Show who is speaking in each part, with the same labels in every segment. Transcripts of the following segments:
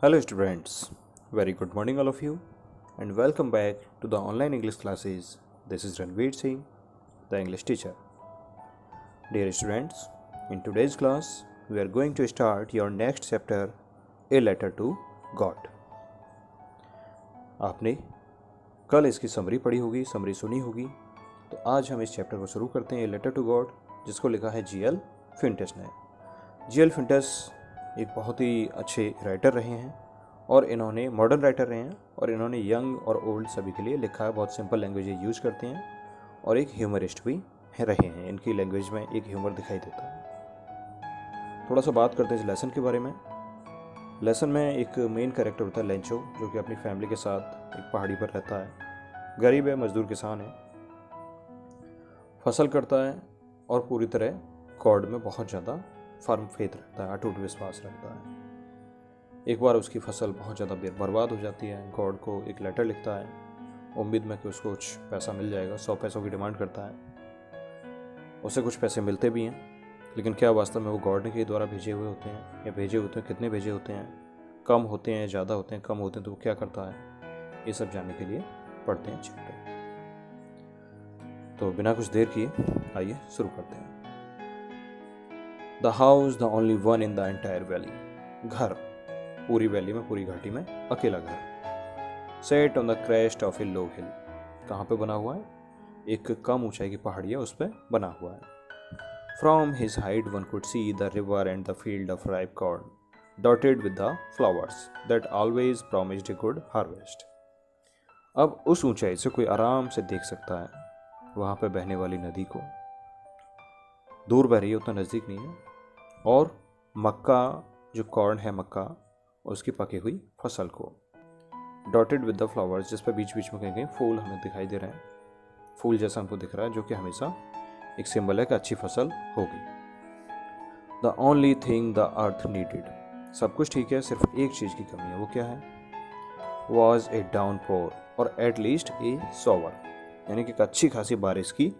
Speaker 1: Hello students, very good morning all of you and welcome back to the online English classes. This is Ranveer Singh, the English teacher. Dear students, in today's class we are going to start your next chapter, A Letter to God. आपने कल इसकी summary पढ़ी होगी, summary सुनी होगी, तो आज हम इस चैप्टर को शुरू करते हैं, ए लेटर टू गॉड, जिसको लिखा है G.L. फिंटस ने। G.L. फिंटस एक बहुत ही अच्छे राइटर रहे हैं और इन्होंने मॉडर्न राइटर रहे हैं और इन्होंने यंग और ओल्ड सभी के लिए लिखा है। बहुत सिंपल लैंग्वेज यूज़ करते हैं और एक ह्यूमरिस्ट भी रहे हैं। इनकी लैंग्वेज में एक ह्यूमर दिखाई देता है। थोड़ा सा बात करते हैं इस लेसन के बारे में। लेसन में एक मेन कैरेक्टर होता है लेंचो, जो कि अपनी फैमिली के साथ एक पहाड़ी पर रहता है। गरीब है, मजदूर किसान है, फसल करता है और पूरी तरह गॉड में बहुत ज़्यादा फर्म फेथ रखता है, अटूट विश्वास रखता है। एक बार उसकी फसल बहुत ज़्यादा बर्बाद हो जाती है। गॉड को एक लेटर लिखता है उम्मीद में कि उसको कुछ पैसा मिल जाएगा। 100 पैसों की डिमांड करता है। उसे कुछ पैसे मिलते भी हैं, लेकिन क्या वास्तव में वो गॉड के द्वारा भेजे हुए होते हैं या भेजे होते हैं, कितने भेजे होते हैं, कम होते हैं, ज़्यादा होते हैं, कम होते हैं तो वो क्या करता है, ये सब जानने के लिए पढ़ते हैं चैप्टर। तो बिना कुछ देर किए आइए शुरू करते हैं। The house the only one in the entire valley. घर, पूरी वैली में, पूरी घाटी में अकेला घर। Set on the crest of a low hill. कहाँ पे बना हुआ है? एक कम ऊंचाई की पहाड़ी है, उस पर बना हुआ है। From his height one could see the river and the field of ripe corn dotted with the flowers that always promised a good harvest. अब उस ऊंचाई से कोई आराम से देख सकता है वहाँ पे बहने वाली नदी को। दूर बह रही है, उतना नज़दीक नहीं है। और मक्का, जो कॉर्न है मक्का, उसकी पकी हुई फसल को। डॉटेड विद द फ्लावर्स, जिस पर बीच बीच में कहीं कहीं फूल हमें दिखाई दे रहे हैं, फूल जैसा हमको दिख रहा है, जो कि हमेशा एक सिंबल है कि अच्छी फसल होगी। The only thing the earth needed. सब कुछ ठीक है, सिर्फ एक चीज़ की कमी है। वो क्या है? वॉज ए डाउनपोर और एट लीस्ट ए सोवर, यानी कि एक अच्छी खासी बारिश की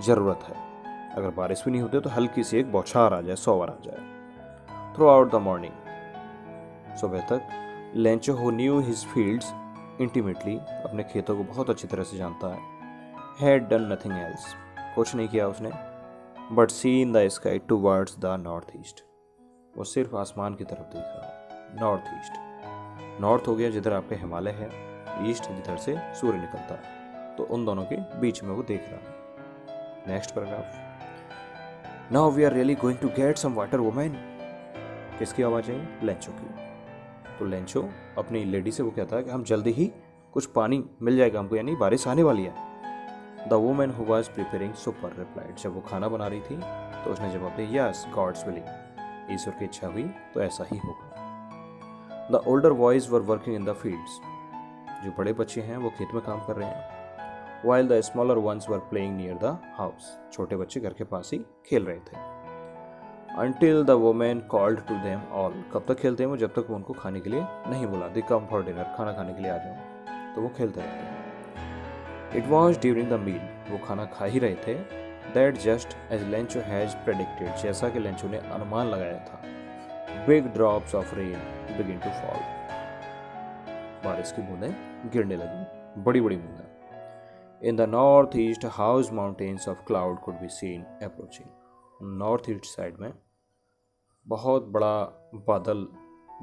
Speaker 1: ज़रूरत है। अगर बारिश भी नहीं होती तो हल्की सी एक बौछार आ जाए, सोवर आ जाए। थ्रू आउट द मॉर्निंग, सुबह तक, Lencho who knew his fields intimately, अपने खेतों को बहुत अच्छी तरह से जानता है, हैड डन नथिंग एल्स, कुछ नहीं किया उसने, but seen the sky towards the north east, वो सिर्फ आसमान की तरफ देख रहा है। नॉर्थ ईस्ट, नॉर्थ हो गया जिधर आपके हिमालय है, ईस्ट जिधर से सूर्य निकलता है, तो उन दोनों के बीच में वो देख रहा है। Next paragraph. Now we are really going to get some water women. किसकी आवाज़ है? लेंचो की। तो लेंचो अपनी लेडी से वो कहता है कि हम जल्दी ही कुछ पानी मिल जाएगा हमको, यानी बारिश आने वाली है। The women who was preparing super replied, जब वो खाना बना रही थी तो उसने जवाब दिया, यस गॉड्स विलिंग, ईश्वर की इच्छा हुई तो ऐसा ही होगा। The older boys were working in the fields, जो बड़े बच्चे हैं वो खेत में काम कर रहे हैं। While the smaller ones were playing near the house, छोटे बच्चे घर के पास ही खेल रहे थे। Until the woman called to them all, कब तक खेलते हैं वो? जब तक वो उनको खाने के लिए नहीं बुला। They come for dinner, खाना खाने के लिए आ जाओ, तो वो खेलते रहते हैं। It was during the meal, वो खाना खा ही रहे थे, that just as Lencho has predicted, जैसा कि लेंचो ने अनुमान लगाया था, big drops of rain begin to fall, बारिश की बूंदें गिरने लगी, बड़ी बड़ी बूंदें। In the northeast, house mountains of cloud could be seen approaching. North east side में बहुत बड़ा बादल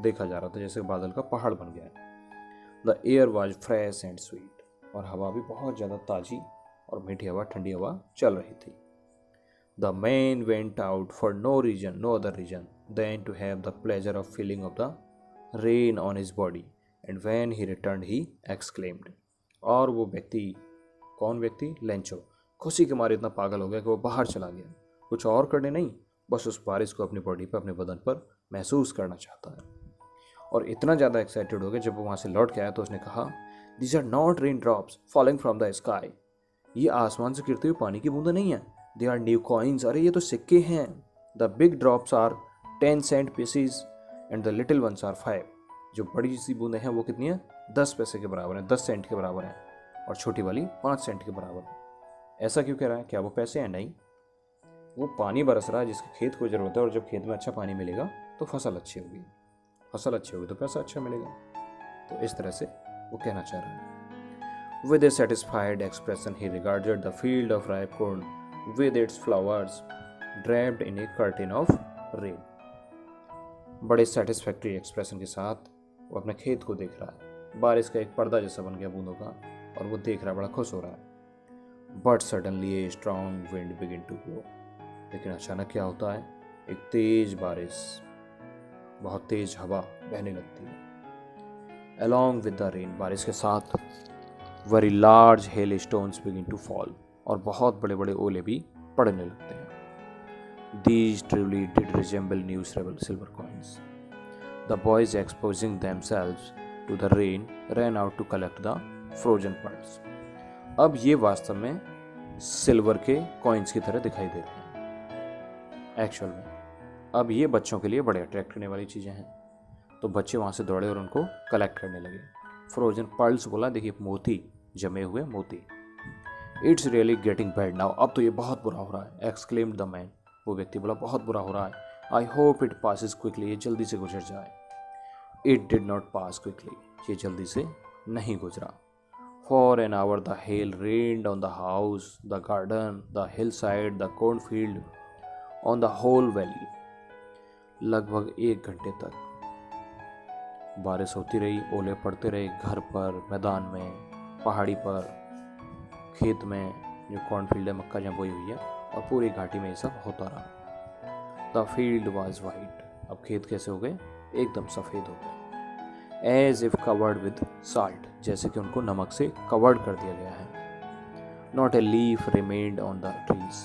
Speaker 1: देखा जा रहा था, जैसे बादल का पहाड़ बन गया है। The air was fresh and sweet, और हवा भी बहुत ज़्यादा ताज़ी और मीठी हवा, ठंडी हवा चल रही थी। The man went out for no other reason than to have the pleasure of feeling of the rain on his body, and when he returned he exclaimed, और वो व्यक्ति, कौन व्यक्ति? लेंचो, खुशी के मारे इतना पागल हो गया कि वो बाहर चला गया, कुछ और करने नहीं, बस उस बारिश को अपनी बॉडी पर, अपने बदन पर महसूस करना चाहता है। और इतना ज़्यादा एक्साइटेड हो गया, जब वो वहाँ से लौट के आया तो उसने कहा, these are not raindrops falling from the sky, ये आसमान से गिरते हुए पानी की बूंदें नहीं हैं, दे आर न्यू कॉइन्स, अरे ये तो सिक्के हैं। The big drops are 10 cent pieces and the little ones are 5, जो बड़ी सी बूंदें हैं वो कितनी है? 10 पैसे के बराबर है, 10 सेंट के बराबर है, और छोटी वाली 5 सेंट के बराबर है। ऐसा क्यों कह रहा है? क्या वो पैसे हैं? नहीं। वो पानी बरस रहा है जिसके खेत को ज़रूरत है, और जब खेत में अच्छा पानी मिलेगा तो फसल अच्छी होगी, फसल अच्छी होगी तो पैसा अच्छा मिलेगा। तो इस तरह से वो कहना चाह रहा है। With a satisfied expression, he regarded the field of ripe corn with its flowers draped in a curtain of rain. बड़े सेटिस्फैक्ट्री एक्सप्रेशन के साथ वो अपने खेत को देख रहा है, बारिश का एक पर्दा जैसा बन गया बूंदों का, और वो देख रहा है, बड़ा खुश हो रहा है। But suddenly a strong wind began to blow. लेकिन अचानक क्या होता है, एक तेज बारिश, बहुत तेज हवा बहने लगती है। Along with the rain, बारिश के साथ very large hailstones begin to fall, और बहुत बड़े बड़े ओले भी पड़ने लगते हैं। These truly did resemble new silver coins. The boys, exposing themselves to the rain, ran out to collect the frozen parts. अब ये वास्तव में सिल्वर के कॉइन्स की तरह दिखाई देते हैं एक्चुअल में। अब ये बच्चों के लिए बड़े अट्रैक्ट करने वाली चीज़ें हैं, तो बच्चे वहाँ से दौड़े और उनको कलेक्ट करने लगे। फ्रोजन पर्ल्स बोला, देखिए मोती, जमे हुए मोती। It's really getting bad now, अब तो ये बहुत बुरा हो रहा है। एक्सक्लेम्ड द मैन, वो व्यक्ति बोला, बहुत बुरा हो रहा है। I hope it passes quickly, ये जल्दी से गुजर जाए। It did not pass quickly, ये जल्दी से नहीं गुजरा। For an hour the hail rained on the house, the garden, the hillside, the cornfield, on the whole valley. लगभग 1 घंटे तक बारिश होती रही, ओले पड़ते रहे, घर पर, मैदान में, पहाड़ी पर, खेत में, जो कॉर्नफील्ड है, मक्का जहाँ बोई हुई है, और पूरी घाटी में ये सब होता रहा। द फील्ड वॉज वाइट, अब खेत कैसे हो गए, एकदम सफ़ेद हो गए। As if covered with salt, जैसे कि उनको नमक से कवर्ड कर दिया गया है। Not a leaf remained on the trees,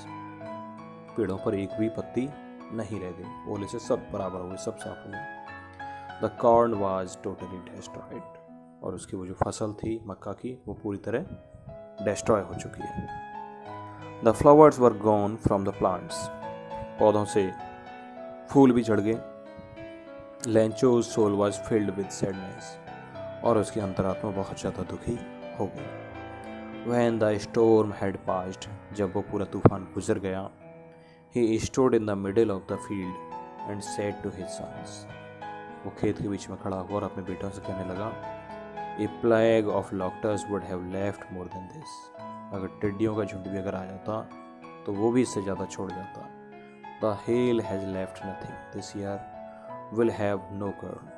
Speaker 1: पेड़ों पर एक भी पत्ती नहीं रह गई, ओले से सब बराबर हो गए, सब साफ हो गए। The corn was totally destroyed, और उसकी वो जो फसल थी मक्का की, वो पूरी तरह डिस्ट्रॉय हो चुकी है। The flowers were gone from the plants, पौधों से फूल भी झड़ गए। Lencho's soul was filled with sadness, और उसकी अंतरात्मा बहुत ज़्यादा दुखी हो गई। When the storm had passed, जब वो पूरा तूफान गुजर गया, he stood in the middle of the field and said to his sons, वो खेत के बीच में खड़ा हुआ और अपने बेटों से कहने लगा, a plague of locusts would have left more than this, अगर टिड्डियों का झुंड भी अगर आ जाता तो वो भी इससे ज़्यादा छोड़ जाता। The hail has left nothing this year, will have no corn,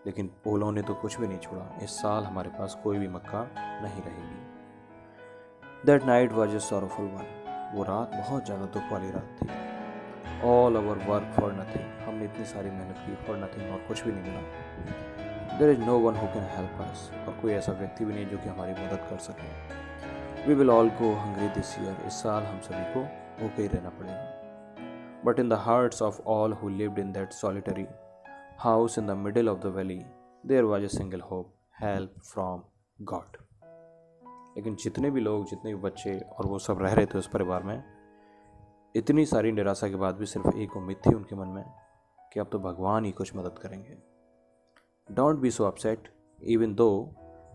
Speaker 1: लेकिन ओलों ने तो कुछ भी नहीं छोड़ा, इस साल हमारे पास कोई भी मक्का नहीं रहेगी। That night was a sorrowful one, वो रात बहुत ज़्यादा दुख वाली रात थी। All our work for nothing, हमने इतनी सारी मेहनत की फॉर नथिंग, और कुछ भी नहीं मिला। There is no one who can help us, और कोई ऐसा व्यक्ति भी नहीं जो कि हमारी मदद कर सके। We will all go hungry this year, इस साल हम सभी को भूखे ही रहना पड़ेगा। But in the hearts of all who lived in that solitary house in the middle of the valley there was a single hope, help from God. लेकिन जितने भी लोग, जितने भी बच्चे और वो सब रह रहे थे उस परिवार में, इतनी सारी निराशा के बाद भी सिर्फ एक उम्मीद थी उनके मन में कि अब तो भगवान ही कुछ मदद करेंगे। Don't be so upset even though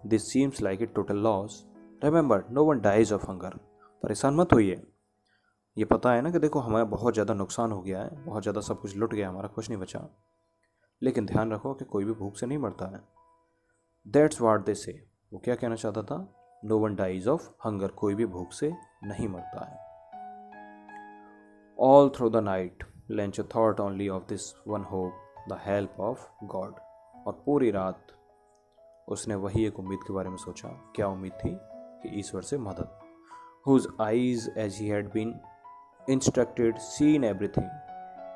Speaker 1: this seems like a total loss, remember no one dies of hunger, परेशान मत होइए, ये पता है ना कि देखो हमारा बहुत ज़्यादा नुकसान हो गया है, बहुत ज़्यादा सब कुछ लुट गया, हमारा कुछ नहीं बचा, लेकिन ध्यान रखो कि कोई भी भूख से नहीं मरता है। दैट्स व्हाट दे से, वो क्या कहना चाहता था, no one dies of hunger, कोई भी भूख से नहीं मरता है। All through the night, Lencho thought only of this one hope, the help of God. और पूरी रात उसने वही एक उम्मीद के बारे में सोचा। क्या उम्मीद थी? कि ईश्वर से मदद। Whose eyes, as he had been instructed, seen everything,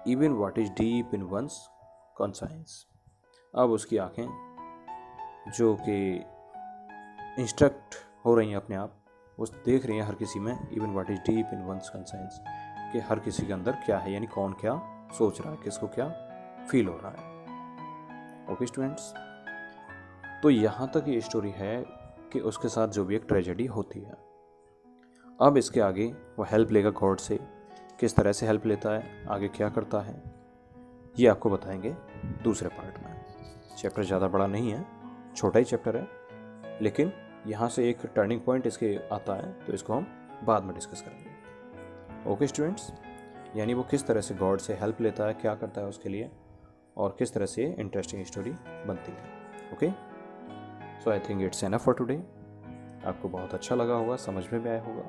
Speaker 1: even what is deep in one's conscience. अब उसकी आँखें जो कि इंस्ट्रक्ट हो रही हैं अपने आप, वो देख रही हैं हर किसी में, even what is deep in one's conscience, कि हर किसी के अंदर क्या है, यानी कौन क्या सोच रहा है, किसको क्या फील हो रहा है। ओके स्टूडेंट्स, तो यहाँ तक ये स्टोरी है कि उसके साथ जो भी एक ट्रेजेडी होती है। अब इसके आगे वो हेल्प लेगा गॉड से, किस तरह से हेल्प लेता है, आगे क्या करता है, ये आपको बताएंगे दूसरे पार्ट में। चैप्टर ज़्यादा बड़ा नहीं है, छोटा ही चैप्टर है, लेकिन यहाँ से एक टर्निंग पॉइंट इसके आता है, तो इसको हम बाद में डिस्कस करेंगे। ओके स्टूडेंट्स, यानी वो किस तरह से गॉड से हेल्प लेता है, क्या करता है उसके लिए, और किस तरह से इंटरेस्टिंग स्टोरी बनती है। Okay, so I think it's enough for today. आपको बहुत अच्छा लगा होगा, समझ में भी आया होगा।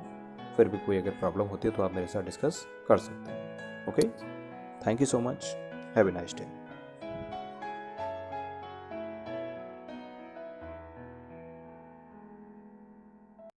Speaker 1: फिर भी कोई अगर प्रॉब्लम होती है तो आप मेरे साथ डिस्कस कर सकते हैं। Okay, thank you so much, have a nice day.